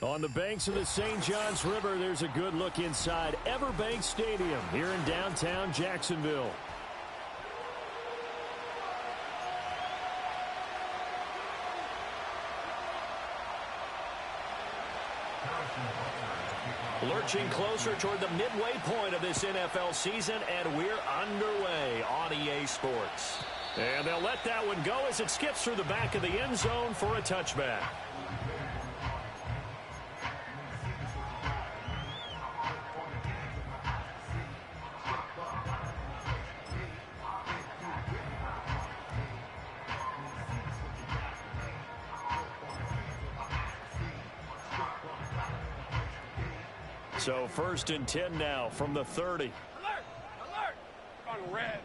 On the banks of the St. Johns River, there's a good look inside Everbank Stadium here in downtown Jacksonville. Lurching closer toward the midway point of this NFL season, and we're underway on EA Sports. And they'll let that one go as it skips through the back of the end zone for a touchback. So 1st and 10 now from the 30. Alert! On red.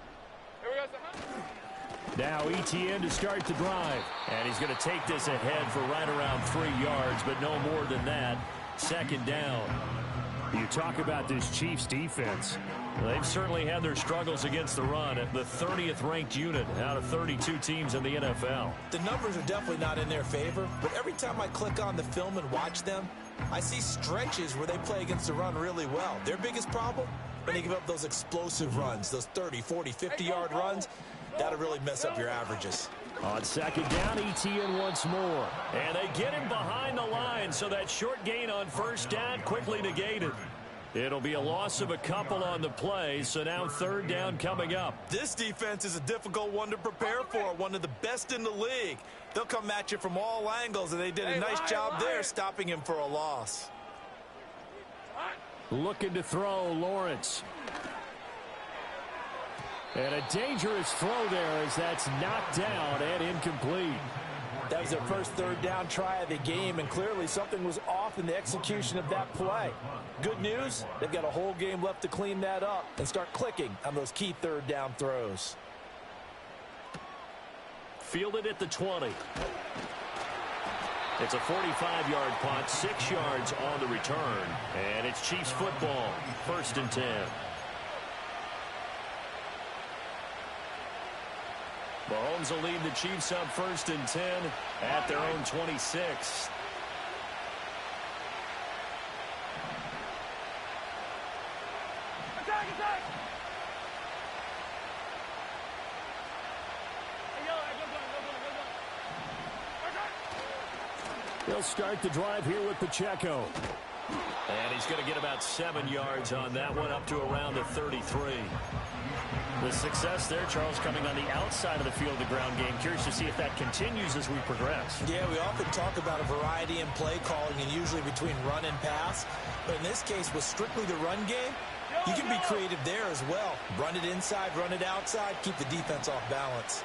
Here we go. Now ETN to start the drive. And he's going to take this ahead for right around 3 yards, but no more than that. 2nd down. You talk about this Chiefs defense. They've certainly had their struggles against the run at the 30th ranked unit out of 32 teams in the NFL. The numbers are definitely not in their favor, but every time I click on the film and watch them, I see stretches where they play against the run really well. Their biggest problem, when they give up those explosive runs, those 30, 40, 50-yard runs, that'll really mess up your averages. On 2nd down, ETN once more. And they get him behind the line, so that short gain on 1st down quickly negated. It'll be a loss of a couple on the play, so now 3rd down coming up. This defense is a difficult one to prepare for, one of the best in the league. They'll come at you from all angles, and they did a nice job there stopping him for a loss. Looking to throw, Lawrence. And a dangerous throw there as that's knocked down and incomplete. That was their first 3rd down try of the game, and clearly something was off in the execution of that play. Good news, they've got a whole game left to clean that up and start clicking on those key 3rd down throws. Fielded at the 20. It's a 45-yard punt, 6 yards on the return, and it's Chiefs football, 1st and 10. Mahomes will lead the Chiefs up 1st and 10 at their own 26. Attack! They'll start the drive here with Pacheco. And he's going to get about 7 yards on that one, up to around the 33. The success there, Charles, coming on the outside of the field, the ground game. Curious to see if that continues as we progress. Yeah, we often talk about a variety in play calling and usually between run and pass. But in this case, with strictly the run game, you can be creative there as well. Run it inside, run it outside, keep the defense off balance.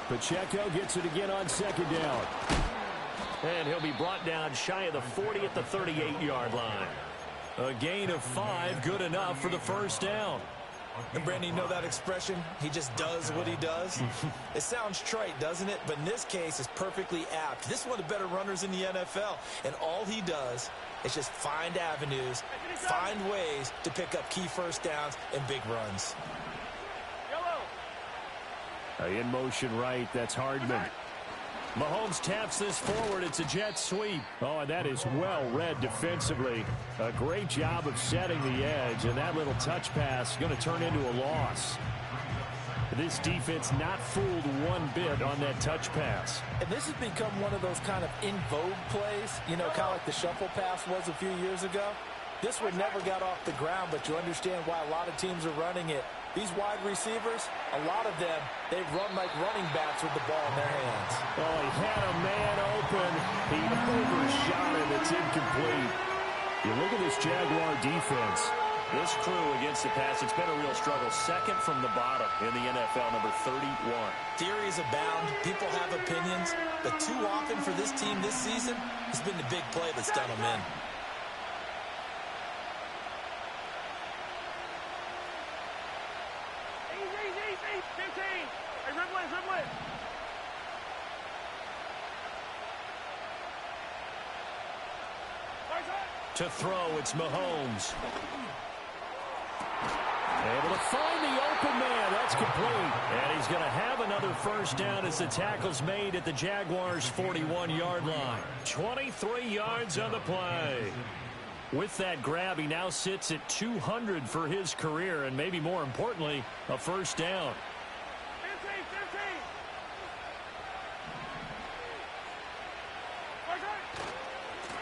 Pacheco gets it again on 2nd down. And he'll be brought down shy of the 40 at the 38-yard line. A gain of 5, good enough for the 1st down. And Brandon, you know that expression? He just does what he does? It sounds trite, doesn't it? But in this case, it's perfectly apt. This is one of the better runners in the NFL. And all he does is just find avenues, find ways to pick up key 1st downs and big runs. In motion right, that's Hardman. Mahomes taps this forward. It's a jet sweep. Oh, and that is well read defensively. A great job of setting the edge, and that little touch pass is going to turn into a loss. This defense not fooled one bit on that touch pass. And this has become one of those kind of in vogue plays, you know, kind of like the shuffle pass was a few years ago. This one never got off the ground, but you understand why a lot of teams are running it. These wide receivers, a lot of them, they run like running backs with the ball in their hands. Oh, he had a man open. He overshot him. It's incomplete. You look at this Jaguar defense. This crew against the pass, it's been a real struggle. 2nd from the bottom in the NFL, number 31. Theories abound. People have opinions. But too often for this team this season, it's been the big play that's done them in. To throw, it's Mahomes. Able to find the open man. That's complete. And he's going to have another first down as the tackle's made at the Jaguars' 41-yard line. 23 yards on the play. With that grab, he now sits at 200 for his career, and maybe more importantly, a first down.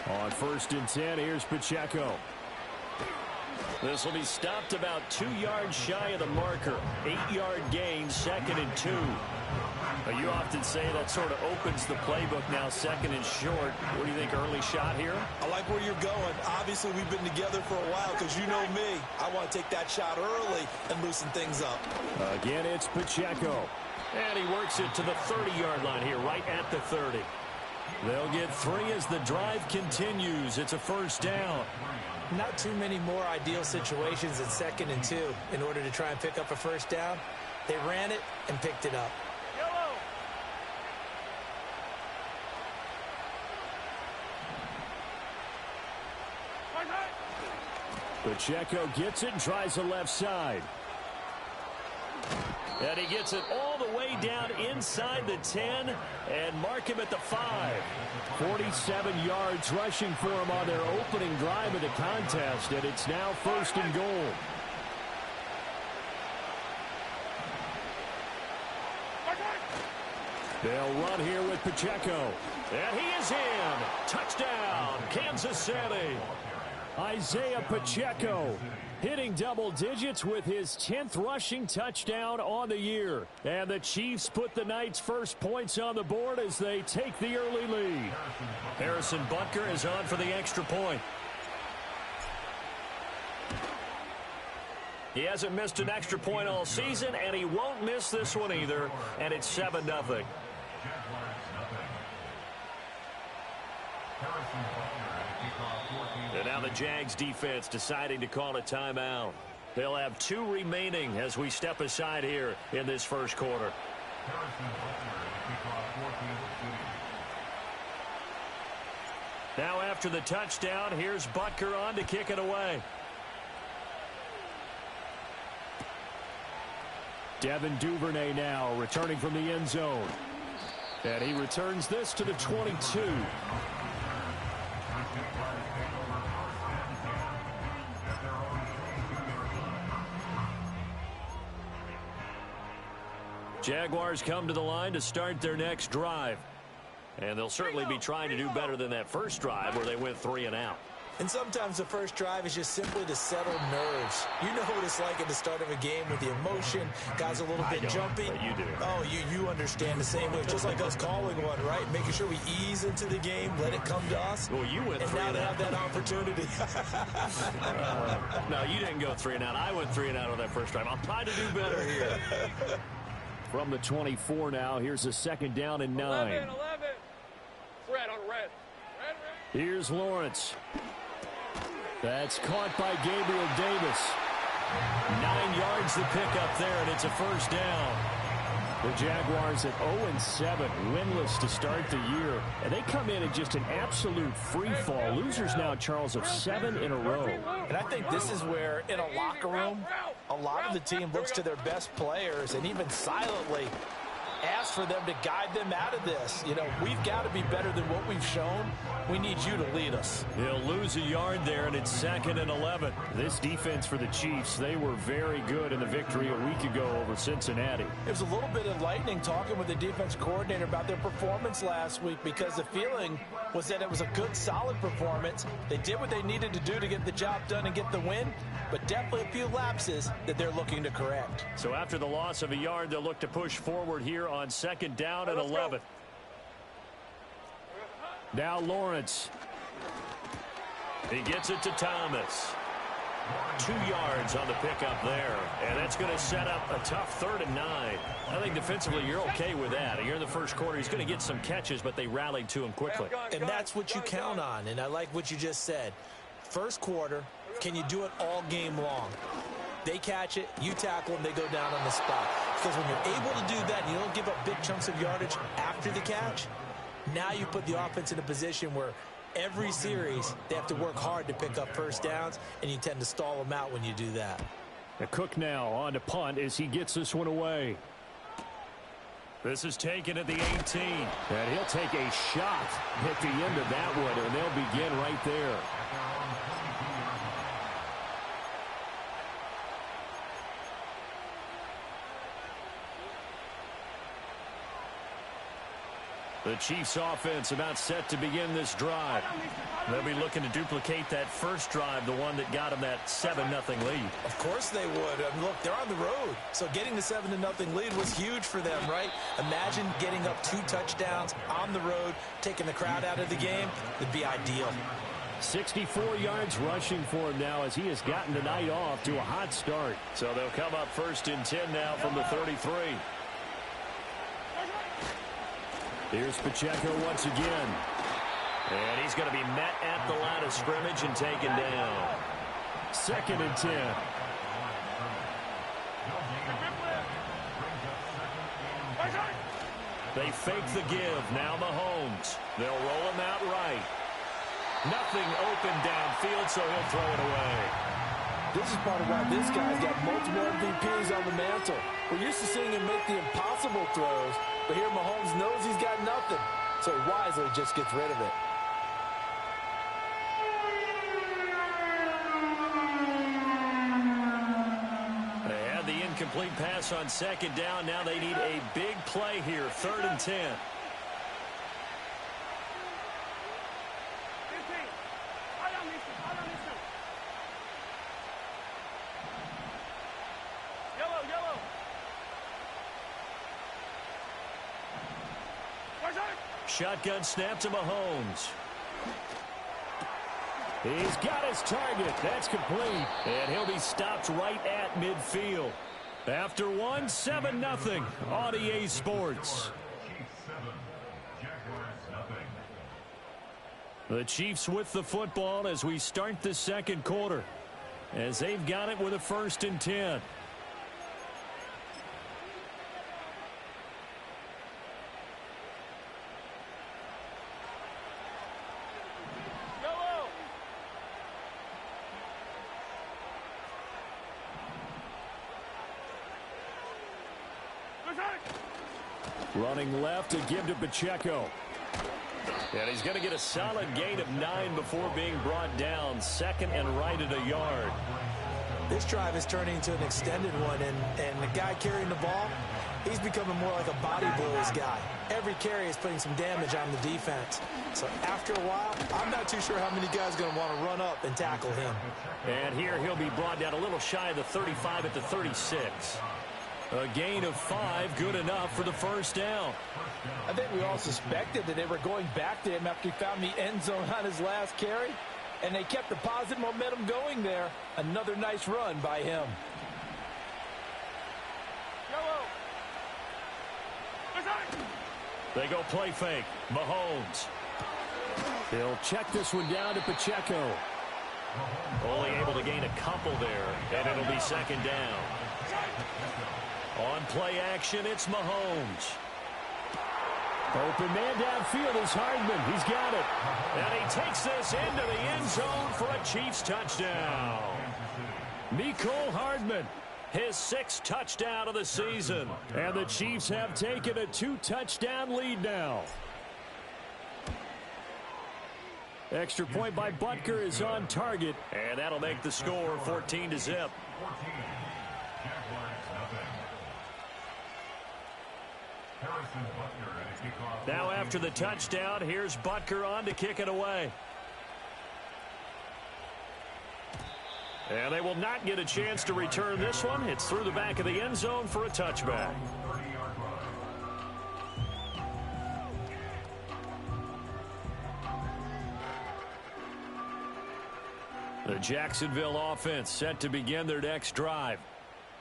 15. On 1st and 10, here's Pacheco. This will be stopped about 2 yards shy of the marker. 8-yard gain, 2nd and 2. You often say that sort of opens the playbook now, 2nd and short. What do you think, early shot here? I like where you're going. Obviously, we've been together for a while because you know me. I want to take that shot early and loosen things up. Again, it's Pacheco. And he works it to the 30-yard line here, right at the 30. They'll get 3 as the drive continues. It's a first down. Not too many more ideal situations at 2nd and 2 in order to try and pick up a first down. They ran it and picked it up. Pacheco gets it and tries the left side. And he gets it all the way down inside the 10 and mark him at the 5. 47 yards rushing for him on their opening drive of the contest, and it's now 1st and goal. They'll run here with Pacheco. And he is in. Touchdown, Kansas City. Isaiah Pacheco hitting double digits with his 10th rushing touchdown on the year. And the Chiefs put the Knights' first points on the board as they take the early lead. Harrison Butker is on for the extra point. He hasn't missed an extra point all season, and he won't miss this one either. And it's 7-0. And now the Jags defense deciding to call a timeout. They'll have 2 remaining as we step aside here in this first quarter. Now after the touchdown, here's Butker on to kick it away. Devin Duvernay now returning from the end zone. And he returns this to the 22. Jaguars come to the line to start their next drive. And they'll certainly be trying to do better than that first drive where they went 3 and out. And sometimes the first drive is just simply to settle nerves. You know what it's like at the start of a game with the emotion. Guys a little bit jumpy. But you do. Oh, you understand the same way. It's just like us calling one, right? Making sure we ease into the game, let it come to us. Well, you went 3 and out. And now to have that opportunity. No, you didn't go 3 and out. I went 3 and out on that first drive. I'll try to do better here. From the 24 now, here's a 2nd down and 9. 11. Red on red. Here's Lawrence. That's caught by Gabriel Davis. 9 yards to pick up there, and it's a first down. The Jaguars at 0-7, winless to start the year. And they come in at just an absolute free fall. Losers now, Charles, of 7 in a row. And I think this is where, in a locker room, a lot of the team looks to their best players and even silently ask for them to guide them out of this. You know, we've got to be better than what we've shown. We need you to lead us. He'll lose a yard there, and it's 2nd and 11. This defense for the Chiefs, they were very good in the victory a week ago over Cincinnati. It was a little bit enlightening talking with the defense coordinator about their performance last week, because the feeling was that it was a good, solid performance. They did what they needed to do to get the job done and get the win, but definitely a few lapses that they're looking to correct. So after the loss of a yard, they'll look to push forward here on 2nd down and 11. Now Lawrence. He gets it to Thomas. 2 yards on the pickup there. And that's going to set up a tough 3rd and 9. I think defensively you're okay with that. You're in the first quarter. He's going to get some catches, but they rallied to him quickly. And that's what you count on. And I like what you just said. First quarter, can you do it all game long? They catch it, you tackle them, they go down on the spot. Because when you're able to do that and you don't give up big chunks of yardage after the catch, now you put the offense in a position where every series they have to work hard to pick up first downs, and you tend to stall them out when you do that. Cook now on to punt as he gets this one away. This is taken at the 18. And he'll take a shot at the end of that one, and they'll begin right there. The Chiefs offense about set to begin this drive. They'll be looking to duplicate that first drive, the one that got them that 7-0 lead. Of course they would. I mean, look, they're on the road. So getting the 7-0 lead was huge for them, right? Imagine getting up 2 touchdowns on the road, taking the crowd out of the game. It'd be ideal. 64 yards rushing for him now as he has gotten the night off to a hot start. So they'll come up 1st and 10 now from the 33. Here's Pacheco once again. And he's going to be met at the line of scrimmage and taken down. 2nd and 10. They fake the give. Now Mahomes. They'll roll him out right. Nothing open downfield, so he'll throw it away. This is part of why this guy's got multiple MVPs on the mantle. We're used to seeing him make the impossible throws, but here Mahomes knows he's got nothing, so he wisely just gets rid of it. They had the incomplete pass on 2nd down. Now they need a big play here, 3rd and 10. Shotgun snap to Mahomes. He's got his target. That's complete. And he'll be stopped right at midfield. After 1, 7-0 on EA Sports. The Chiefs with the football as we start the 2nd quarter. As they've got it with a 1st and 10. Running left to give to Pacheco. And he's going to get a solid gain of 9 before being brought down. 2nd and right at a yard. This drive is turning into an extended one, and the guy carrying the ball, he's becoming more like a body blows guy. Every carry is putting some damage on the defense. So after a while, I'm not too sure how many guys are going to want to run up and tackle him. And here he'll be brought down a little shy of the 35 at the 36. A gain of 5, good enough for the 1st down. I think we all suspected that they were going back to him after he found the end zone on his last carry, and they kept the positive momentum going there. Another nice run by him. They go play fake. Mahomes. He'll check this one down to Pacheco. Only able to gain a couple there, and it'll be 2nd down. On play action, it's Mahomes. Open man downfield is Hardman. He's got it. And he takes this into the end zone for a Chiefs touchdown. Mecole Hardman, his 6th touchdown of the season. And the Chiefs have taken a 2-touchdown lead now. Extra point by Butker is on target. And that'll make the score 14-0. Now after the touchdown, here's Butker on to kick it away. And they will not get a chance to return this one. It's through the back of the end zone for a touchback. The Jacksonville offense set to begin their next drive.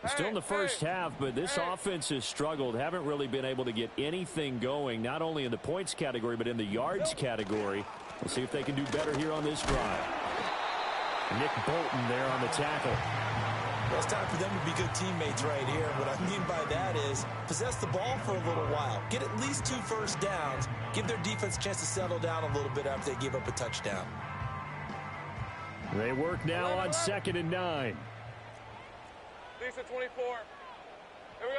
Still in the first half, but this offense has struggled. Haven't really been able to get anything going, not only in the points category, but in the yards category. We'll see if they can do better here on this drive. Nick Bolton there on the tackle. Well, it's time for them to be good teammates right here. What I mean by that is possess the ball for a little while. Get at least 2 first downs. Give their defense a chance to settle down a little bit after they give up a touchdown. They work now on 2nd and 9. Release at 24. Here we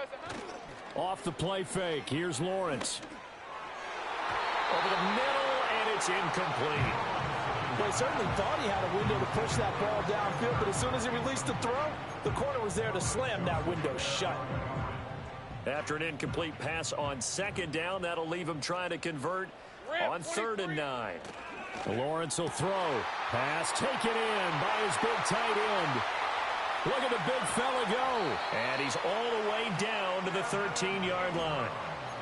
go. Off the play fake. Here's Lawrence. Over the middle, and it's incomplete. Well, he certainly thought he had a window to push that ball downfield, but as soon as he released the throw, the corner was there to slam that window shut. After an incomplete pass on second down, that'll leave him trying to convert on 3rd and 9. Lawrence will throw. Pass taken in by his big tight end. Look at the big fella go. And he's all the way down to the 13-yard line.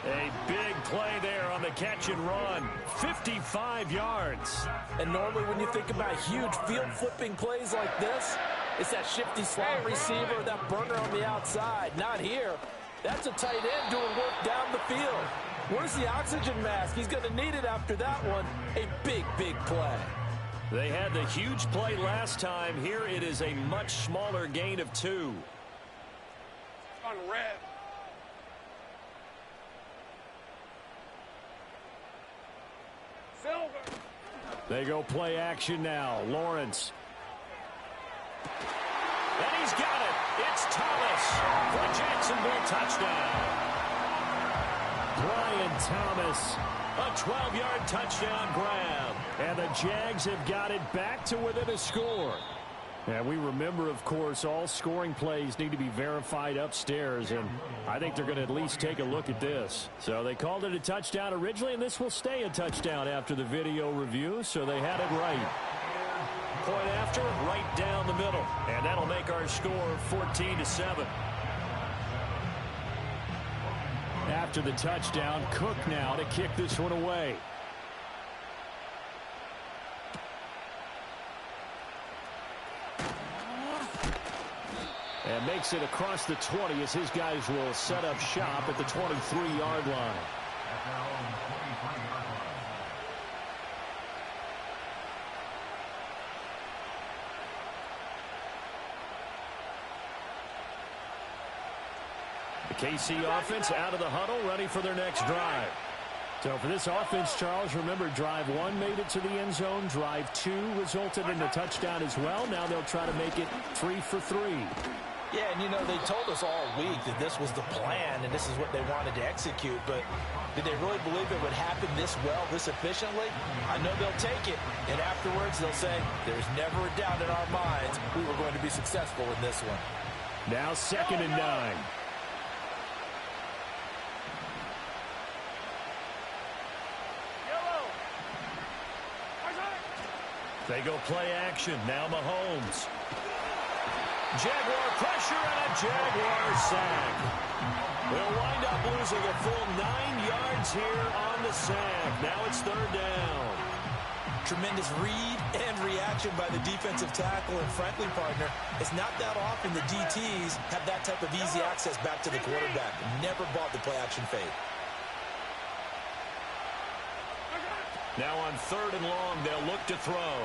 A big play there on the catch and run. 55 yards. And normally when you think about huge field-flipping plays like this, it's that shifty slot receiver, that burner on the outside. Not here. That's a tight end doing work down the field. Where's the oxygen mask? He's going to need it after that one. A big, big play. They had the huge play last time. Here it is a much smaller gain of 2. On red. Silver. They go play action now. Lawrence. And he's got it. It's Thomas for a Jacksonville touchdown. Brian Thomas, a 12-yard touchdown grab. And the Jags have got it back to within a score. And we remember, of course, all scoring plays need to be verified upstairs, and I think they're going to at least take a look at this. So they called it a touchdown originally, and this will stay a touchdown after the video review, so they had it right. Point after, right down the middle, and that'll make our score 14-7. After the touchdown, Cook now to kick this one away. And makes it across the 20 as his guys will set up shop at the 23-yard line. The KC offense out of the huddle, ready for their next drive. So for this offense, Charles, remember, drive 1 made it to the end zone. Drive 2 resulted in a touchdown as well. Now they'll try to make it 3 for 3. Yeah, and you know, they told us all week that this was the plan and this is what they wanted to execute, but did they really believe it would happen this well, this efficiently? I know they'll take it, and afterwards they'll say, there's never a doubt in our minds we were going to be successful in this one. Now 2nd and 9. They go play action. Now Mahomes. Jaguar pressure and a Jaguar sack. They'll wind up losing a full 9 yards here on the sack. Now it's 3rd down. Tremendous read and reaction by the defensive tackle, and frankly, partner, it's not that often the DTs have that type of easy access back to the quarterback. Never bought the play action fade. Now on 3rd and long, they'll look to throw.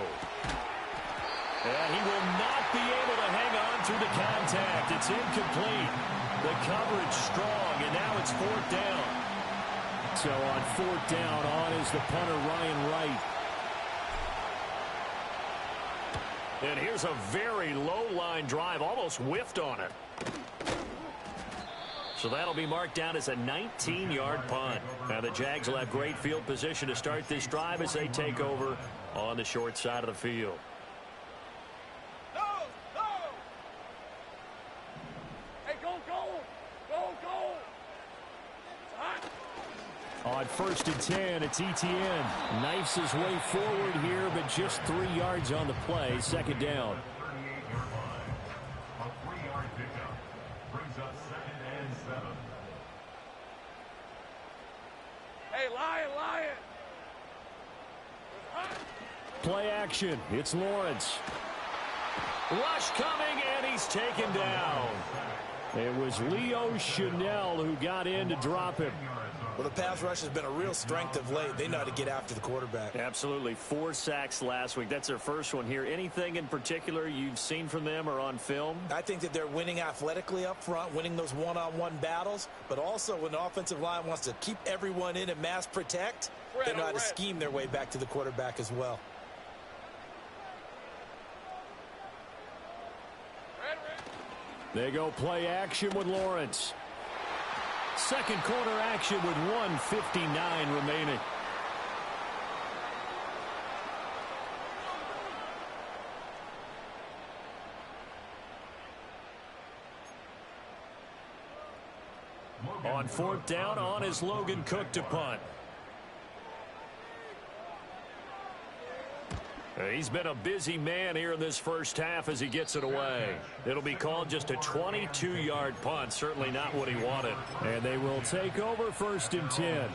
And he will not be able to hang on through the contact. It's incomplete. The coverage strong, and now it's 4th down. So on 4th down, on is the punter, Ryan Wright. And here's a very low-line drive, almost whiffed on it. So that'll be marked down as a 19-yard punt. Now the Jags will have great field position to start this drive as they take over on the short side of the field. On 1st and 10, it's Etienne. Knifes his way forward here, but just 3 yards on the play. 2nd down. A 3-yard pickup brings us 2nd and 7. Hey, Lion! Play action. It's Lawrence. Rush coming, and he's taken down. It was Leo Chanel who got in to drop him. Well, the pass rush has been a real strength of late. They know how to get after the quarterback. Absolutely. 4 sacks last week. That's their first one here. Anything in particular you've seen from them or on film? I think that they're winning athletically up front, winning those one-on-one battles, but also when the offensive line wants to keep everyone in and mass protect, they know how to scheme their way back to the quarterback as well. They go play action with Lawrence. Second quarter action with 1:59 remaining. On fourth down, on is Logan Cook to punt. He's been a busy man here in this first half as he gets it away. It'll be called just a 22-yard punt. Certainly not what he wanted. And they will take over 1st and 10.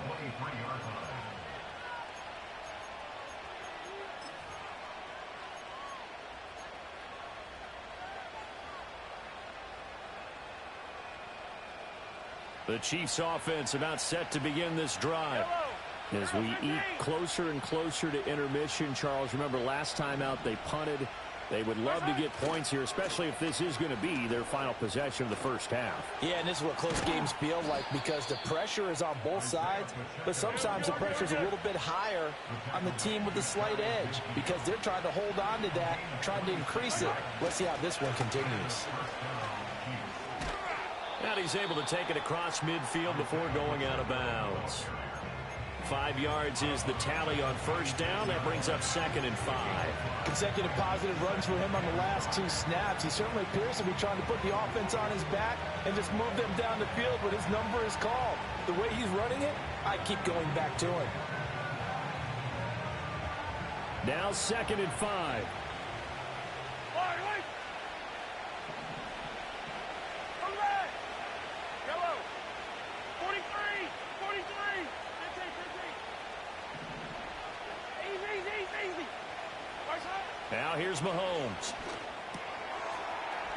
The Chiefs offense about set to begin this drive. As we eat closer and closer to intermission, Charles, remember last time out they punted. They would love to get points here, especially if this is going to be their final possession of the first half. Yeah, and this is what close games feel like because the pressure is on both sides, but sometimes the pressure is a little bit higher on the team with the slight edge because they're trying to hold on to that, trying to increase it. Let's see how this one continues. And he's able to take it across midfield before going out of bounds. 5 yards is the tally on first down. That brings up 2nd and 5. Consecutive positive runs for him on the last 2 snaps. He certainly appears to be trying to put the offense on his back and just move them down the field when his number is called. The way he's running it, I keep going back to him. Now 2nd and 5. Now here's Mahomes.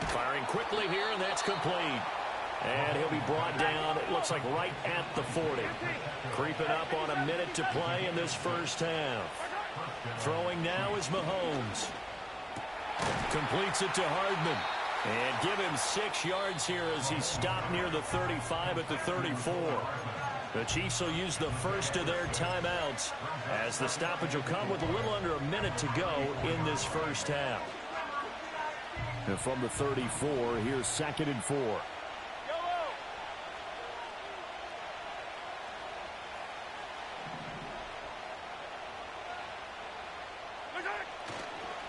Firing quickly here, and that's complete. And he'll be brought down, it looks like right at the 40. Creeping up on a minute to play in this first half. Throwing now is Mahomes. Completes it to Hardman. And give him 6 yards here as he stopped near the 35 at the 34. The Chiefs will use the first of their timeouts as the stoppage will come with a little under a minute to go in this first half. And from the 34, here's 2nd and 4.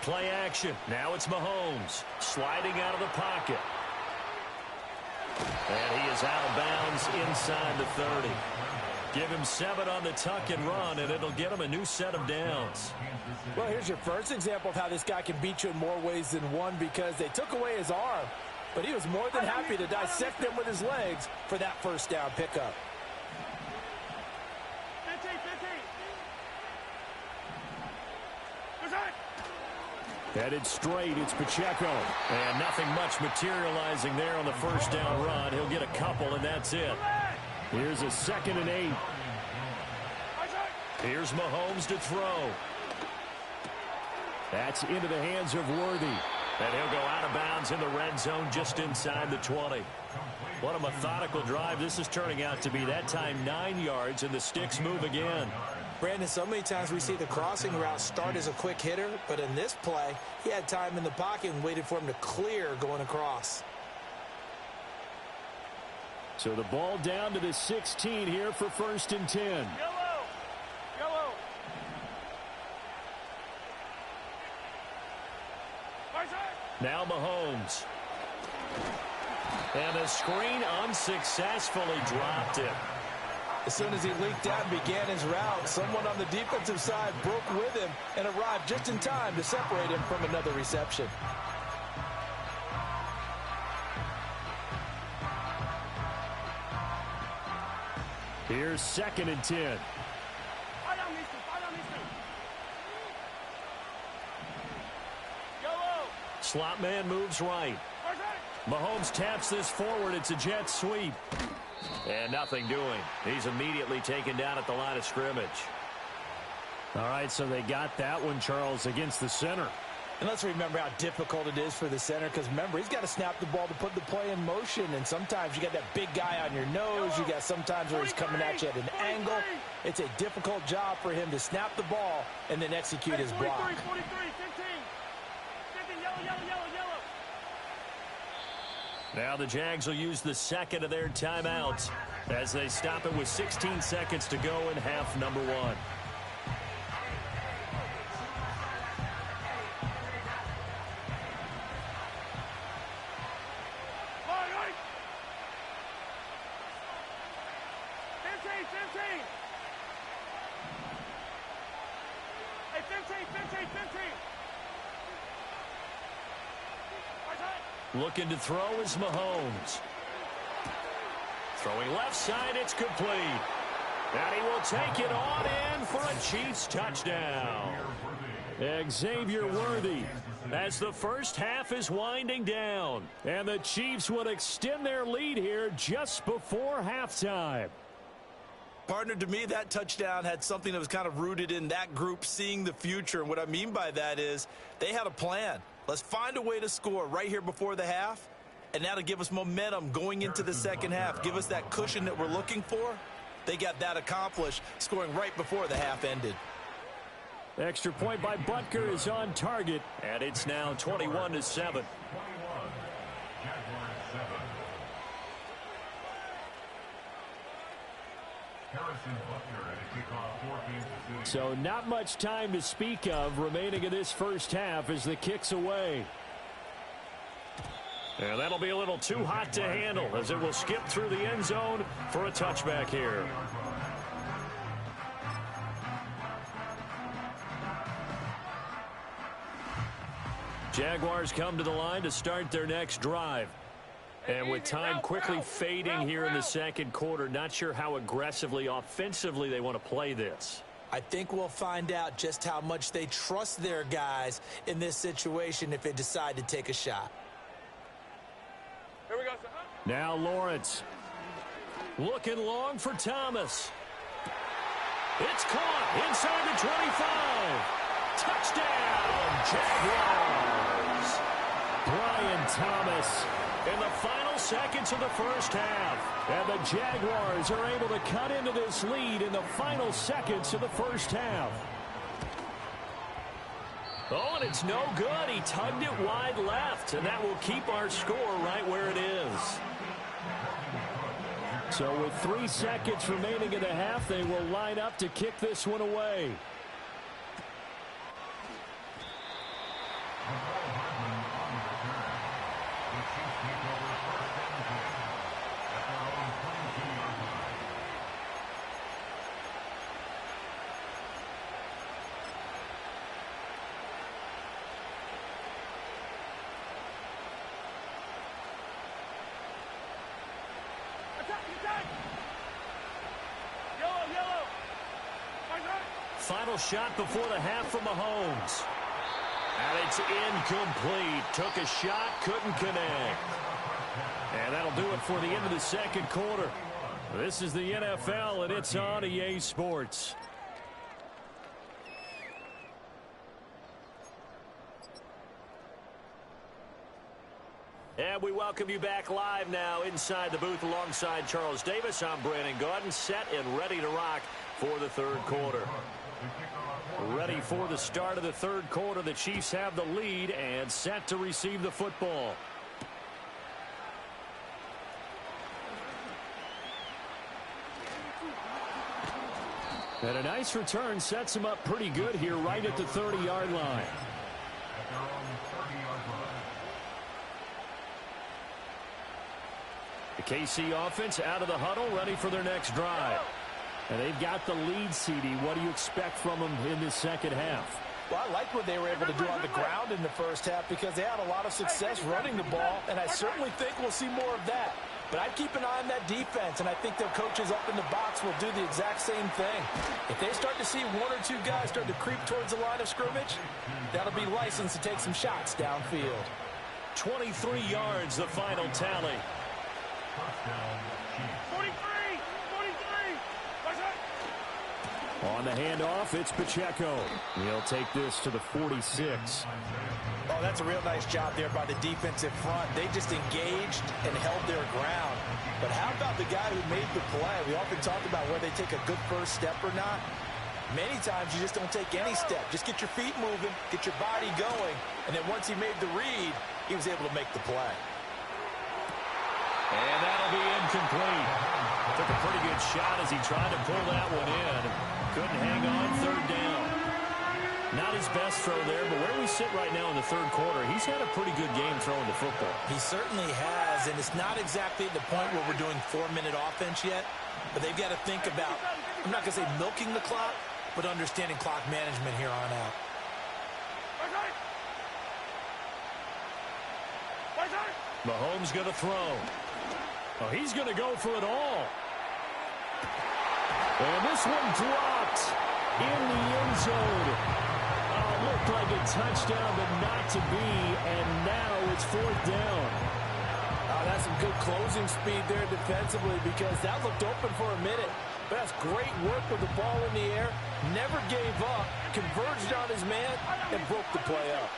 Play action. Now it's Mahomes sliding out of the pocket. And he is out of bounds inside the 30. Give him 7 on the tuck and run, and it'll get him a new set of downs. Well, here's your first example of how this guy can beat you in more ways than one because they took away his arm, but he was more than happy to dissect them with his legs for that first down pickup. Headed straight, it's Pacheco. And nothing much materializing there on the first down run. He'll get a couple, and that's it. Here's a 2nd and 8. Here's Mahomes to throw. That's into the hands of Worthy. And he'll go out of bounds in the red zone just inside the 20. What a methodical drive this is turning out to be. That time 9 yards, and the sticks move again. Brandon, so many times we see the crossing route start as a quick hitter, but in this play, he had time in the pocket and waited for him to clear going across. So the ball down to the 16 here for 1st and 10. Yellow. Now Mahomes. And the screen unsuccessfully dropped it. As soon as he leaked out and began his route, someone on the defensive side broke with him and arrived just in time to separate him from another reception. Here's 2nd and 10. Slot man moves right. Mahomes taps this forward. It's a jet sweep. And nothing doing. He's immediately taken down at the line of scrimmage. All right, so they got that one, Charles, against the center. And let's remember how difficult it is for the center because, remember, he's got to snap the ball to put the play in motion. And sometimes you got that big guy on your nose. You got sometimes where he's coming at you at an angle. It's a difficult job for him to snap the ball and then execute his block. 43, 15, yellow. Now the Jags will use the second of their timeouts as they stop it with 16 seconds to go in half number one. Looking to throw is Mahomes. Throwing left side, it's complete. And he will take it on in for a Chiefs touchdown. Xavier Worthy, as the first half is winding down. And the Chiefs would extend their lead here just before halftime. Partner, to me, that touchdown had something that was kind of rooted in that group seeing the future. And what I mean by that is they had a plan. Let's find a way to score right here before the half, and that'll give us momentum going into the second half. Give us that cushion that we're looking for. They got that accomplished, scoring right before the half ended. Extra point by Butker is on target, and it's now 21-7. So not much time to speak of remaining in this first half as the kick's away. And that'll be a little too hot to handle as it will skip through the end zone for a touchback here. Jaguars come to the line to start their next drive. And with time quickly fading here in the second quarter, not sure how aggressively, offensively they want to play this. I think we'll find out just how much they trust their guys in this situation if they decide to take a shot. Here we go, sir. Now Lawrence. Looking long for Thomas. It's caught inside the 25. Touchdown, Jaguars. Brian Thomas in the final seconds of the first half. And the Jaguars are able to cut into this lead in the final seconds of the first half. Oh, and it's no good. He tugged it wide left, and that will keep our score right where it is. So with 3 seconds remaining in the half, they will line up to kick this one away. Final shot before the half from Mahomes. And it's incomplete. Took a shot, couldn't connect. And that'll do it for the end of the second quarter. This is the NFL, and it's on EA Sports. And we welcome you back live now inside the booth alongside Charles Davis. I'm Brandon Gaudin, set and ready to rock for the third quarter. Ready for the start of the third quarter. The Chiefs have the lead and set to receive the football. And a nice return sets him up pretty good here right at the 30-yard line. The KC offense out of the huddle, ready for their next drive. And they've got the lead, CD. What do you expect from them in this second half? Well, I like what they were able to do on the ground in the first half because they had a lot of success running the ball, and I certainly think we'll see more of that. But I'd keep an eye on that defense, and I think their coaches up in the box will do the exact same thing. If they start to see one or two guys start to creep towards the line of scrimmage, that'll be licensed to take some shots downfield. 23 yards, the final tally. 43! On the handoff, it's Pacheco. He'll take this to the 46. Oh, that's a real nice job there by the defensive front. They just engaged and held their ground. But how about the guy who made the play? We often talk about whether they take a good first step or not. Many times you just don't take any step. Just get your feet moving, get your body going, and then once he made the read, he was able to make the play. And that'll be incomplete. Took a pretty good shot as he tried to pull that one in. Couldn't hang on, third down. Not his best throw there, but where we sit right now in the third quarter, he's had a pretty good game throwing the football. He certainly has, and it's not exactly at the point where we're doing 4-minute offense yet, but they've got to think about, I'm not going to say milking the clock, but understanding clock management here on out. Mahomes going to throw. Oh, he's going to go for it all. And this one dropped in the end zone. Looked like a touchdown, but not to be, and now it's fourth down. That's some good closing speed there defensively because that looked open for a minute. But that's great work with the ball in the air. Never gave up, converged on his man, and broke the play up.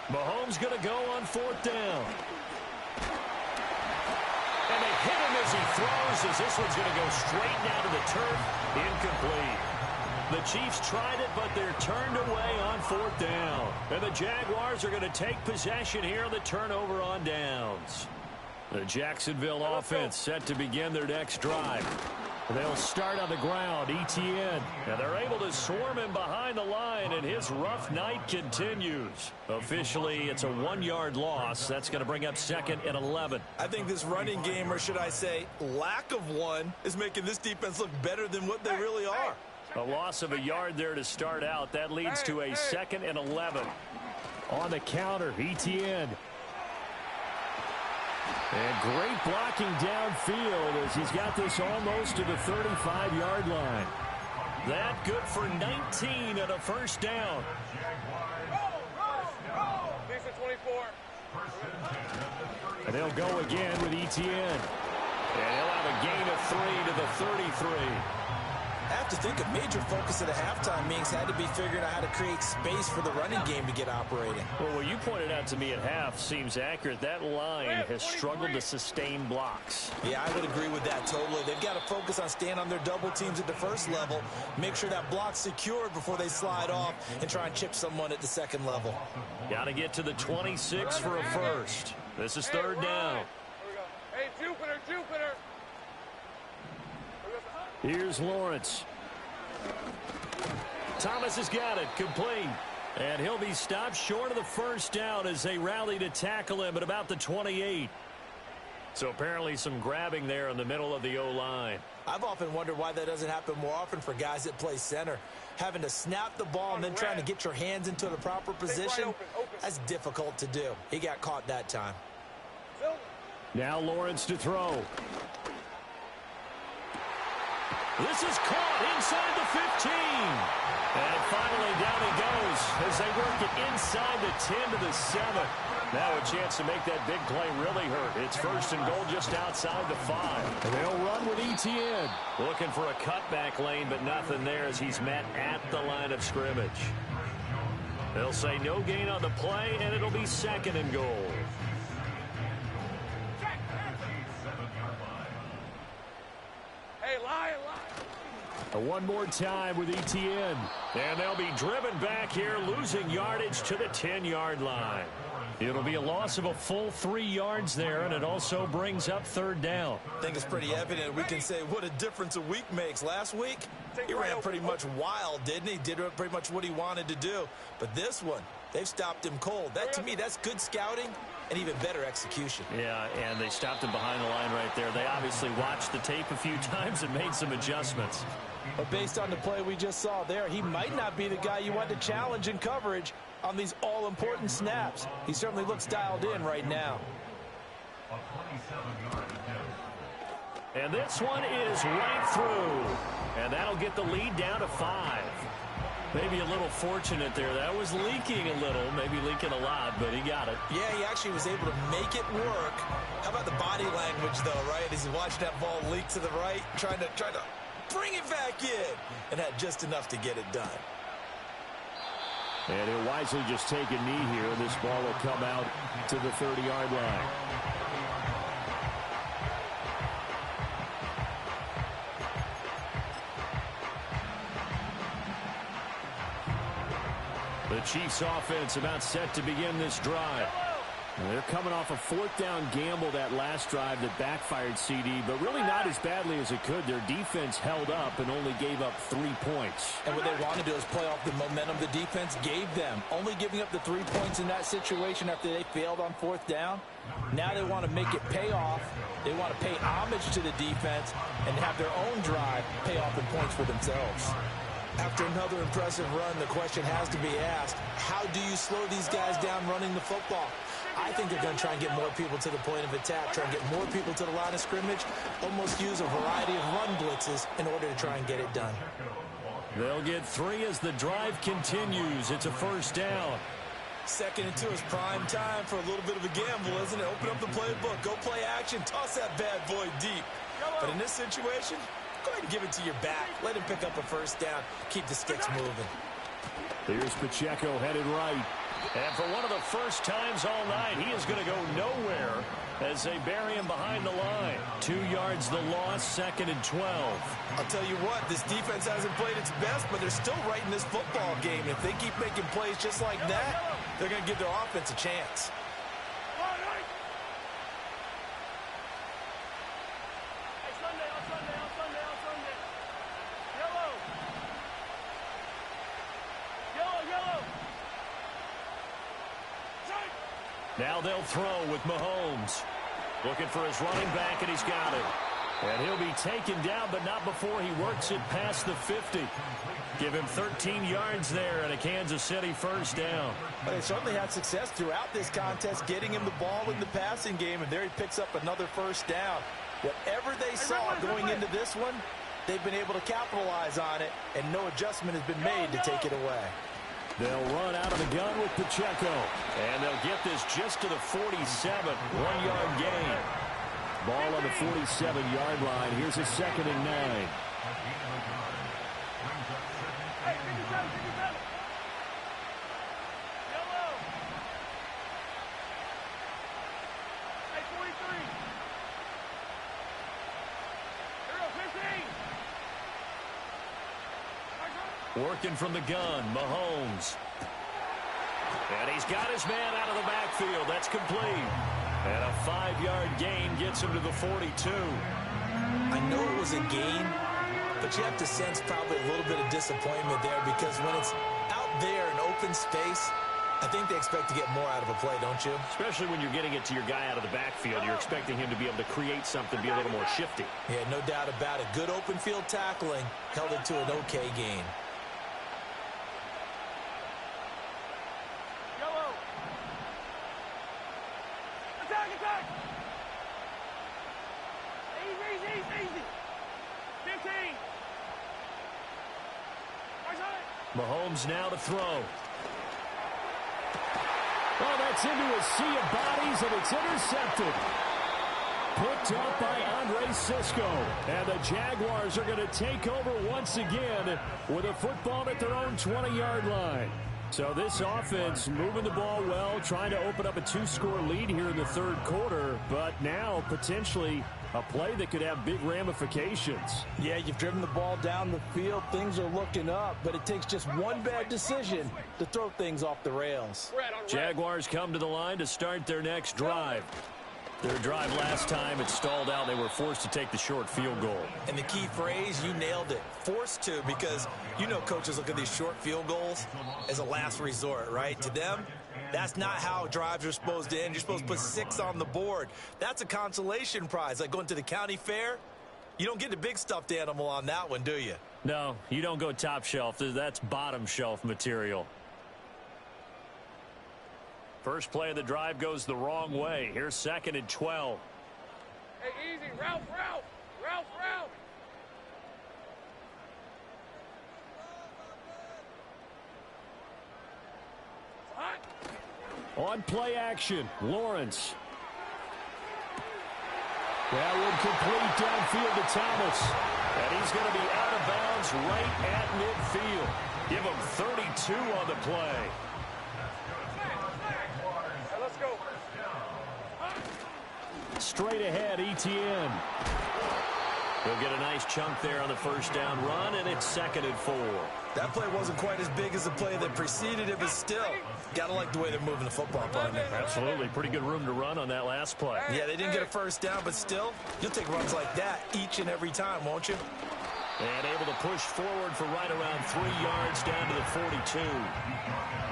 Mahomes going to go on fourth down. And they hit him as he throws, as this one's going to go straight down to the turf. Incomplete. The Chiefs tried it, but they're turned away on fourth down. And the Jaguars are going to take possession here on the turnover on downs. The Jacksonville offense set to begin their next drive. They'll start on the ground, Etienne. And they're able to swarm him behind the line, and his rough night continues. Officially, it's a 1-yard loss. That's going to bring up 2nd and 11. I think this running game, or should I say lack of one, is making this defense look better than what they really are. A loss of a yard there to start out. That leads to a 2nd and 11. On the counter, Etienne. And great blocking downfield as he's got this almost to the 35-yard line. That good for 19 and a first down. Decent 24. And they'll go again with Etienne. And he'll have a gain of 3 to the 33. I have to think a major focus of the halftime meetings had to be figuring out how to create space for the running game to get operating. Well, what you pointed out to me at half seems accurate. That line has struggled to sustain blocks. Yeah, I would agree with that totally. They've got to focus on staying on their double teams at the first level, make sure that block's secured before they slide off and try and chip someone at the second level. Got to get to the 26 for a first. This is third down. Hey, Jupiter. Here's Lawrence. Thomas has got it, complete. And he'll be stopped short of the first down as they rally to tackle him at about the 28. So apparently some grabbing there in the middle of the O-line. I've often wondered why that doesn't happen more often for guys that play center. Having to snap the ball and then trying to get your hands into the proper position, that's difficult to do. He got caught that time. Now Lawrence to throw. This is caught inside the 15. And finally down he goes as they work it inside the 10 to the 7. Now a chance to make that big play really hurt. It's first and goal just outside the 5. And they'll run with Etienne. Looking for a cutback lane, but nothing there as he's met at the line of scrimmage. They'll say no gain on the play, and it'll be 2nd and goal. Hey, lie. One more time with Etienne. And they'll be driven back here, losing yardage to the 10-yard line. It'll be a loss of a full 3 yards there, and it also brings up third down. I think it's pretty evident. We can say what a difference a week makes. Last week, he ran pretty much wild, didn't he? Did pretty much what he wanted to do. But this one, they've stopped him cold. That, to me, that's good scouting and even better execution. Yeah, and they stopped him behind the line right there. They obviously watched the tape a few times and made some adjustments. But based on the play we just saw there, he might not be the guy you want to challenge in coverage on these all-important snaps. He certainly looks dialed in right now. And this one is right through. And that'll get the lead down to 5. Maybe a little fortunate there. That was leaking a little, maybe leaking a lot, but he got it. Yeah, he actually was able to make it work. How about the body language, though, right? As he watched that ball leak to the right, trying to bring it back in, and had just enough to get it done. And he'll wisely just take a knee here, and this ball will come out to the 30-yard line. The Chiefs offense about set to begin this drive. They're coming off a fourth-down gamble that last drive that backfired, CD, but really not as badly as it could. Their defense held up and only gave up 3 points. And what they want to do is play off the momentum the defense gave them. Only giving up the 3 points in that situation after they failed on fourth down. Now they want to make it pay off. They want to pay homage to the defense and have their own drive pay off in points for themselves. After another impressive run, the question has to be asked, how do you slow these guys down running the football? I think they're going to try and get more people to the point of attack, try and get more people to the line of scrimmage, almost use a variety of run blitzes in order to try and get it done. They'll get 3 as the drive continues. It's a first down. 2nd and 2 is prime time for a little bit of a gamble, isn't it? Open up the playbook, go play action, toss that bad boy deep. But in this situation, go ahead and give it to your back. Let him pick up a first down. Keep the sticks moving. Here's Pacheco headed right. And for one of the first times all night, he is going to go nowhere as they bury him behind the line. 2 yards the loss, 2nd and 12. I'll tell you what, this defense hasn't played its best, but they're still right in this football game. If they keep making plays just like that, they're going to give their offense a chance. Now they'll throw with Mahomes. Looking for his running back, and he's got it. And he'll be taken down, but not before he works it past the 50. Give him 13 yards there and a Kansas City first down. But they certainly had success throughout this contest, getting him the ball in the passing game, and there he picks up another first down. Whatever they saw going into this one, they've been able to capitalize on it, and no adjustment has been made to take it away. They'll run out of the gun with Pacheco. And they'll get this just to the 47. 1-yard gain. Ball on the 47-yard line. Here's a 2nd and 9. Working from the gun, Mahomes. And he's got his man out of the backfield. That's complete. And a 5-yard gain gets him to the 42. I know it was a gain, but you have to sense probably a little bit of disappointment there because when it's out there in open space, I think they expect to get more out of a play, don't you? Especially when you're getting it to your guy out of the backfield. You're expecting him to be able to create something, be a little more shifty. Yeah, no doubt about it. Good open field tackling held it to an okay gain. Mahomes now to throw. Oh, that's into a sea of bodies, and it's intercepted. Picked up by Andre Cisco. And the Jaguars are going to take over once again with a football at their own 20-yard line. So this offense moving the ball well, trying to open up a 2-score lead here in the third quarter, but now potentially a play that could have big ramifications. Yeah, you've driven the ball down the field. Things are looking up, but it takes just one bad decision to throw things off the rails. Jaguars come to the line to start their next drive. Their drive last time, it stalled out. They were forced to take the short field goal. And the key phrase, you nailed it, forced to, because you know coaches look at these short field goals as a last resort, right? To them, that's not how drives are supposed to end. You're supposed to put 6 on the board. That's a consolation prize, like going to the county fair. You don't get the big stuffed animal on that one, do you? No, you don't go top shelf. That's bottom shelf material. First play of the drive goes the wrong way. Here's 2nd and 12. Hey, easy. Ralph. On play action, Lawrence. That one complete downfield to Thomas. And he's going to be out of bounds right at midfield. Give him 32 on the play. Hey, let's go. Straight ahead, ETN. He'll get a nice chunk there on the first down run, and it's 2nd and 4. That play wasn't quite as big as the play that preceded it, but still, got to like the way they're moving the football, partner. Absolutely. Pretty good room to run on that last play. Yeah, they didn't get a first down, but still, you'll take runs like that each and every time, won't you? And able to push forward for right around 3 yards down to the 42.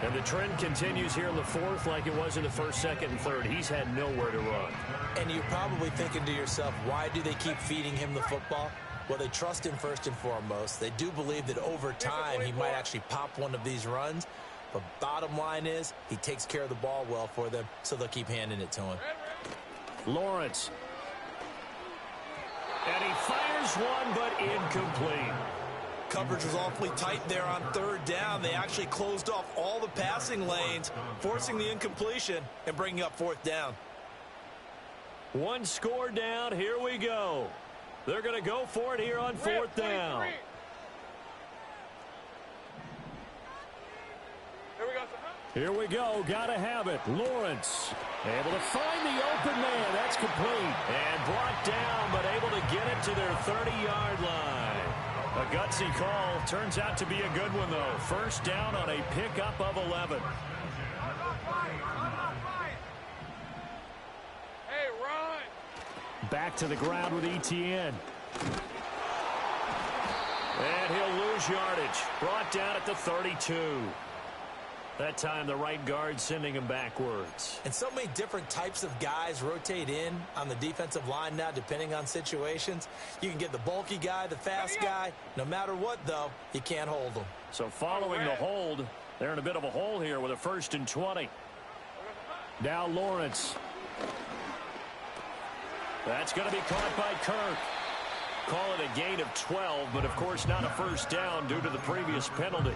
And the trend continues here in the 4th like it was in the 1st, 2nd, and 3rd. He's had nowhere to run. And you're probably thinking to yourself, why do they keep feeding him the football? Well, they trust him first and foremost. They do believe that over time he might actually pop one of these runs. But bottom line is he takes care of the ball well for them, so they'll keep handing it to him. Lawrence. And he fires one, but incomplete. Coverage was awfully tight there on 3rd down. They actually closed off all the passing lanes, forcing the incompletion and bringing up 4th down. 1 score down. Here we go. They're going to go for it here on 4th down. Here we go. Got to have it. Lawrence able to find the open man. That's complete. And brought down, but able to get it to their 30-yard line. A gutsy call. Turns out to be a good one, though. 1st down on a pickup of 11. Hey, run! Back to the ground with ETN. And he'll lose yardage. Brought down at the 32. That time the right guard sending him backwards. And so many different types of guys rotate in on the defensive line now depending on situations. You can get the bulky guy, the fast guy. No matter what, though, you can't hold them. So following the hold, they're in a bit of a hole here with a 1st and 20. Now Lawrence. That's going to be caught by Kirk. Call it a gain of 12, but of course not a 1st down due to the previous penalty.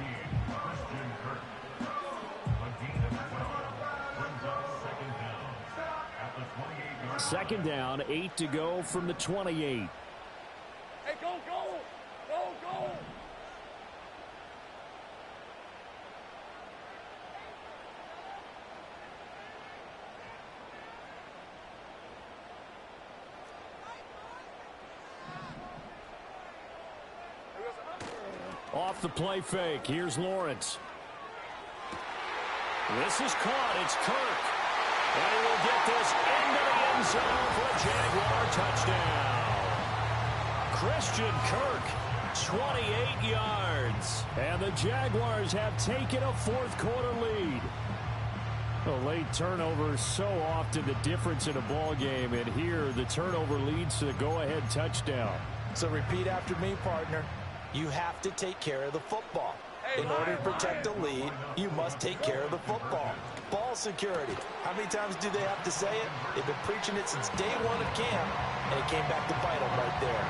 Second down, 8 to go from the 28. Hey, go, go! Go, go! Off the play fake. Here's Lawrence. This is caught. It's Kirk. And he will get this into the end zone for a Jaguar touchdown. Christian Kirk, 28 yards. And the Jaguars have taken a 4th quarter lead. A late turnover is so often the difference in a ball game. And here the turnover leads to the go-ahead touchdown. So repeat after me, partner. You have to take care of the football. In order to protect a lead, you must take care of the football. Ball security. How many times do they have to say it? They've been preaching it since day 1 of camp, and it came back to bite them right there.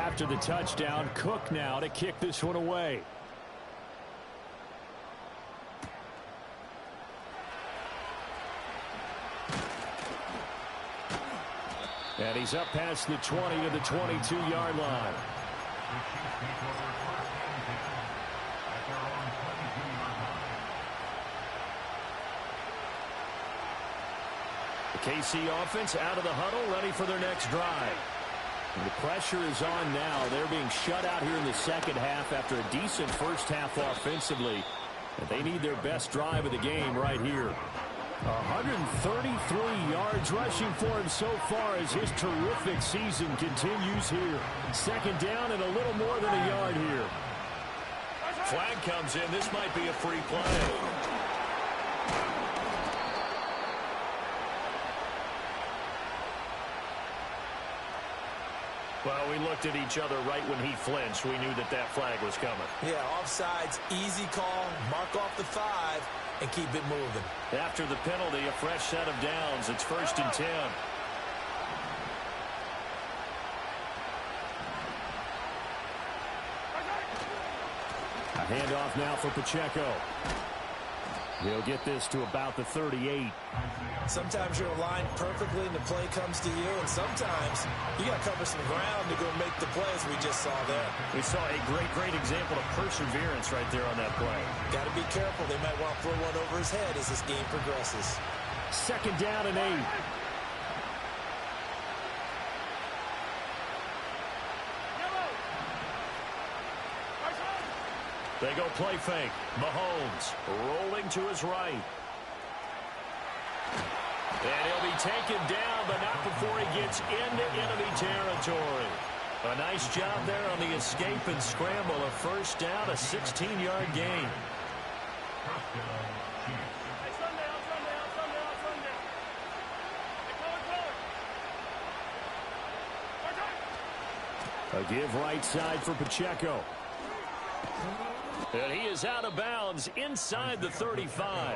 After the touchdown, Cook now to kick this one away. And he's up past the 20 to the 22-yard line. The KC offense out of the huddle, ready for their next drive. And the pressure is on now. They're being shut out here in the second half after a decent first half offensively. And they need their best drive of the game right here. 133 yards rushing for him so far as his terrific season continues here. Second down and a little more than a yard here. Flag comes in. This might be a free play. Well, we looked at each other right when he flinched. We knew that that flag was coming. Yeah, offsides, easy call, mark off the 5, and keep it moving. After the penalty, a fresh set of downs. It's 1st and 10. Handoff now for Pacheco. He'll get this to about the 38. Sometimes you're aligned perfectly and the play comes to you, and sometimes you got to cover some ground to go make the play, as we just saw there. We saw a great example of perseverance right there on that play. Got to be careful. They might want to throw one over his head as this game progresses. 2nd down and 8. They go play fake. Mahomes rolling to his right. And he'll be taken down, but not before he gets into enemy territory. A nice job there on the escape and scramble. A 1st down, a 16-yard gain. A give right side for Pacheco. And he is out of bounds inside the 35.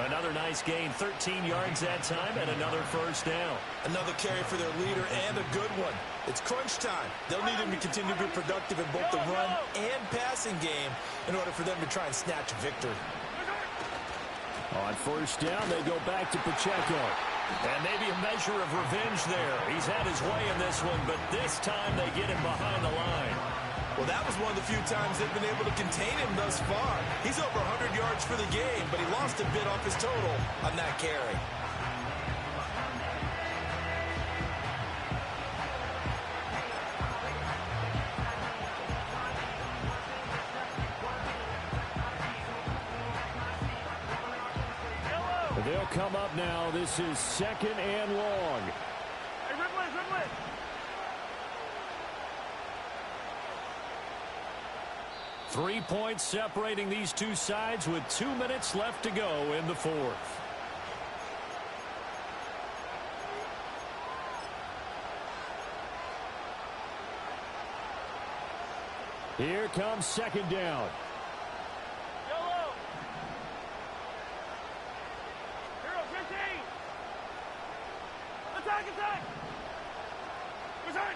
Another nice gain, 13 yards that time, and another 1st down. Another carry for their leader, and a good one. It's crunch time. They'll need him to continue to be productive in both the run and passing game in order for them to try and snatch a victory. On 1st down, they go back to Pacheco. And maybe a measure of revenge there. He's had his way in this one, but this time they get him behind the line. Well, that was one of the few times they've been able to contain him thus far. He's over 100 yards for the game, but he lost a bit off his total on that carry. They'll come up now. This is 2nd and long. Hey, Ridley. 3 points separating these two sides with 2 minutes left to go in the 4th. Here comes 2nd down. Yellow. Hero 15. Attack. Return.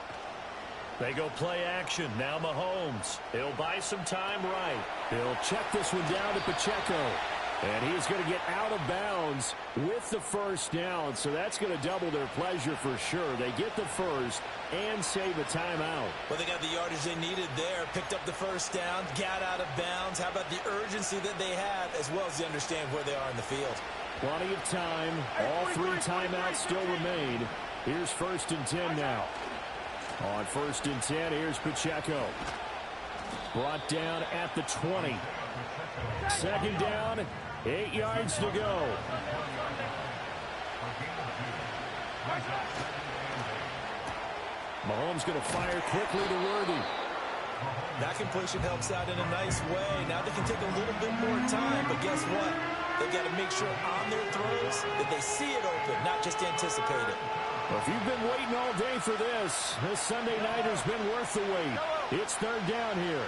They go play action. Now Mahomes. He'll buy some time right. He'll check this one down to Pacheco. And he's going to get out of bounds with the 1st down. So that's going to double their pleasure for sure. They get the 1st and save a timeout. Well, they got the yardage they needed there. Picked up the 1st down. Got out of bounds. How about the urgency that they have, as well as they understand where they are in the field? Plenty of time. All 3 timeouts still remain. Here's 1st and 10 now. On 1st and 10, here's Pacheco. Brought down at the 20. 2nd down, 8 yards to go. Mahomes going to fire quickly to Worthy. That completion helps out in a nice way. Now they can take a little bit more time, but guess what? They've got to make sure on their throws that they see it open, not just anticipate it. Well, if you've been waiting all day for this Sunday night has been worth the wait. It's 3rd down here.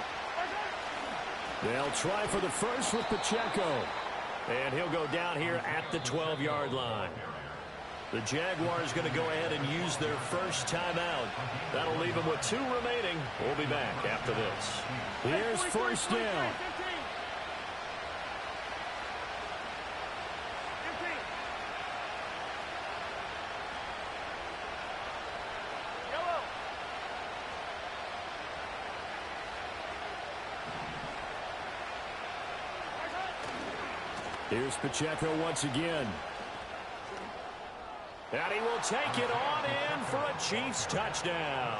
They'll try for the 1st with Pacheco. And he'll go down here at the 12-yard line. The Jaguars going to go ahead and use their 1st timeout. That'll leave them with 2 remaining. We'll be back after this. Here's 1st down. Here's Pacheco once again. And he will take it on in for a Chiefs touchdown.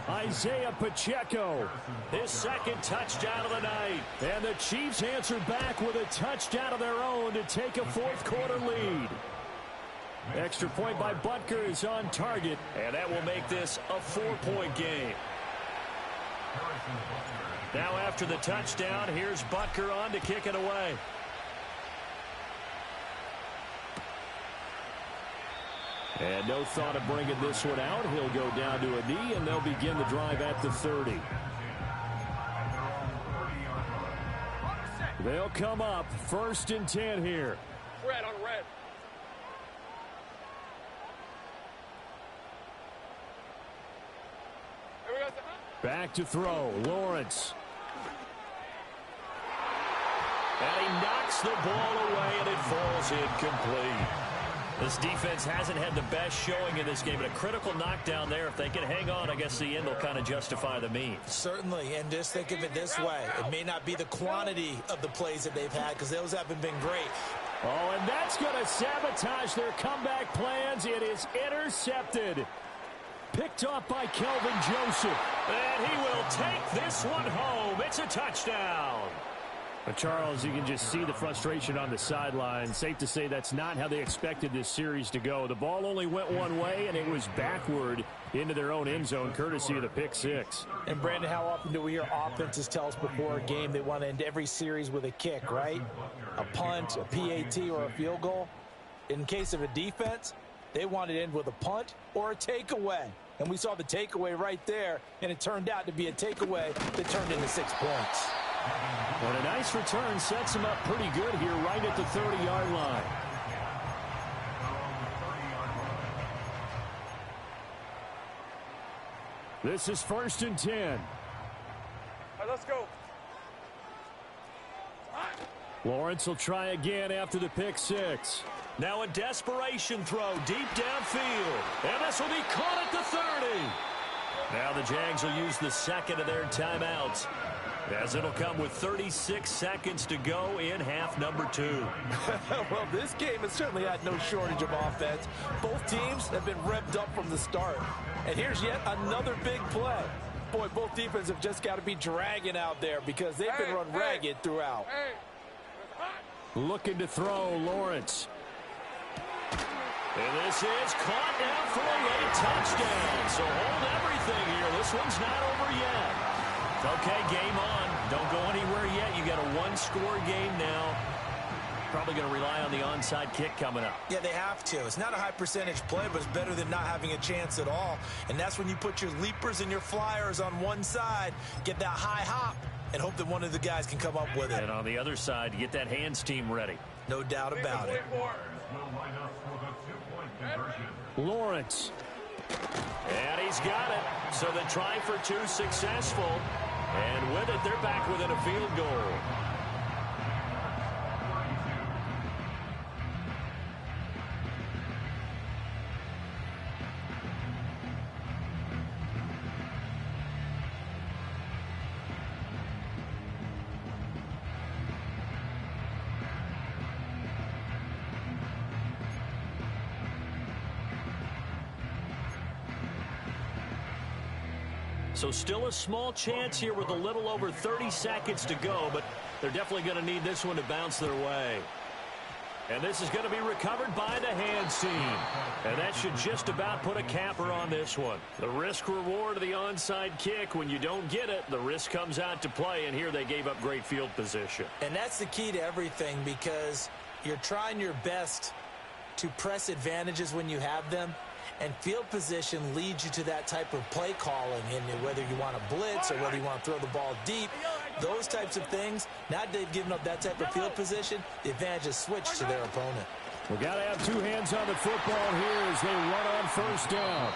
Isaiah Pacheco, his 2nd touchdown of the night. And the Chiefs answer back with a touchdown of their own to take a 4th quarter lead. Extra point by Butker is on target, and that will make this a 4-point game. Now after the touchdown, here's Butker on to kick it away. And no thought of bringing this one out. He'll go down to a knee, and they'll begin the drive at the 30. They'll come up 1st and 10 here. Red on red. Back to throw. Lawrence. And he knocks the ball away, and it falls incomplete. This defense hasn't had the best showing in this game, but a critical knockdown there. If they can hang on, I guess the end will kind of justify the means. Certainly, and just think of it this way. It may not be the quantity of the plays that they've had because those haven't been great. Oh, and that's going to sabotage their comeback plans. It is intercepted. Picked off by Kelvin Joseph. And he will take this one home. It's a touchdown. But Charles, you can just see the frustration on the sideline. Safe to say that's not how they expected this series to go. The ball only went one way, and it was backward into their own end zone, courtesy of the pick six. And, Brandon, how often do we hear offenses tell us before a game they want to end every series with a kick, right? A punt, a PAT, or a field goal. In case of a defense, they want to end with a punt or a takeaway. And we saw the takeaway right there, and it turned out to be a takeaway that turned into 6 points. But a nice return sets him up pretty good here right at the 30-yard line. This is 1st and 10. All right, let's go. Lawrence will try again after the pick six. Now a desperation throw deep downfield. And this will be caught at the 30. Now the Jags will use the second of their timeouts, as it'll come with 36 seconds to go in half number 2. Well, this game has certainly had no shortage of offense. Both teams have been revved up from the start. And here's yet another big play. Boy, both defenses have just got to be dragging out there because they've been run ragged throughout. Looking to throw, Lawrence. And this is caught down for a late touchdown. So hold everything here. This one's not over yet. Okay, game on. Don't go anywhere yet. You got a one-score game now. Probably going to rely on the onside kick coming up. Yeah, they have to. It's not a high percentage play, but it's better than not having a chance at all. And that's when you put your leapers and your flyers on one side, get that high hop, and hope that one of the guys can come up with it. And on the other side, you get that hands team ready. No doubt about it. Lawrence. And he's got it. So the try for two successful. And with it, they're back within a field goal. So still a small chance here with a little over 30 seconds to go, but they're definitely going to need this one to bounce their way. And this is going to be recovered by the hands team. And that should just about put a capper on this one. The risk-reward of the onside kick, when you don't get it, the risk comes out to play, and here they gave up great field position. And that's the key to everything, because you're trying your best to press advantages when you have them. And field position leads you to that type of play calling, and whether you want to blitz or whether you want to throw the ball deep, those types of things. Now that they've given up that type of field position, the advantage is switched to their opponent. We've got to have two hands on the football here as they run on first down.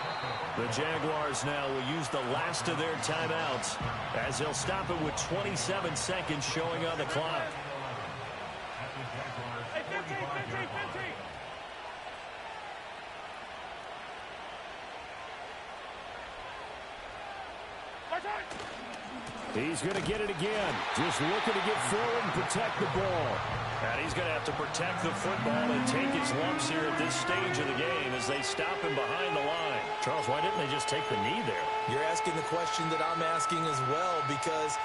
The Jaguars now will use the last of their timeouts as they'll stop it with 27 seconds showing on the clock. Hey, 15. He's going to get it again. Just looking to get forward and protect the ball. And he's going to have to protect the football and take his lumps here at this stage of the game as they stop him behind the line. Charles, why didn't they just take the knee there? You're asking the question that I'm asking as well, because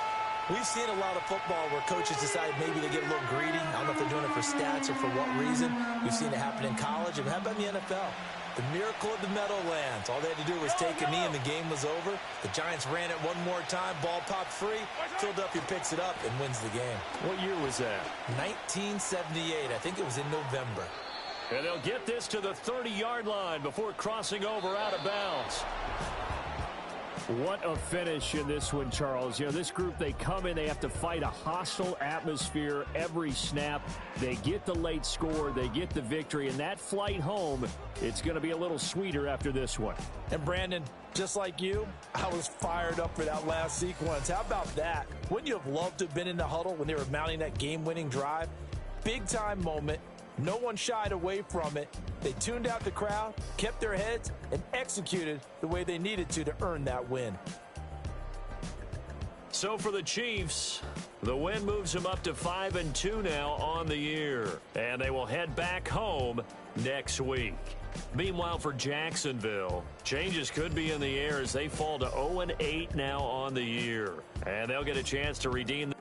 we've seen a lot of football where coaches decide maybe they get a little greedy. I don't know if they're doing it for stats or for what reason. We've seen it happen in college. And how about in the NFL? The miracle of the Meadowlands. All they had to do was take a knee and the game was over. The Giants ran it one more time. Ball popped free. Philadelphia picks it up and wins the game. What year was that? 1978. I think it was in November. And they'll get this to the 30-yard line before crossing over out of bounds. What a finish in this one, Charles. You know, this group, they come in, they have to fight a hostile atmosphere every snap. They get the late score, they get the victory, and that flight home, it's going to be a little sweeter after this one. And Brandon, just like you, I was fired up for that last sequence. How about that? Wouldn't you have loved to have been in the huddle when they were mounting that game-winning drive? Big-time moment. No one shied away from it. They tuned out the crowd, kept their heads, and executed the way they needed to earn that win. So for the Chiefs, the win moves them up to 5-2 now on the year. And they will head back home next week. Meanwhile, for Jacksonville, changes could be in the air as they fall to 0-8 now on the year. And they'll get a chance to redeem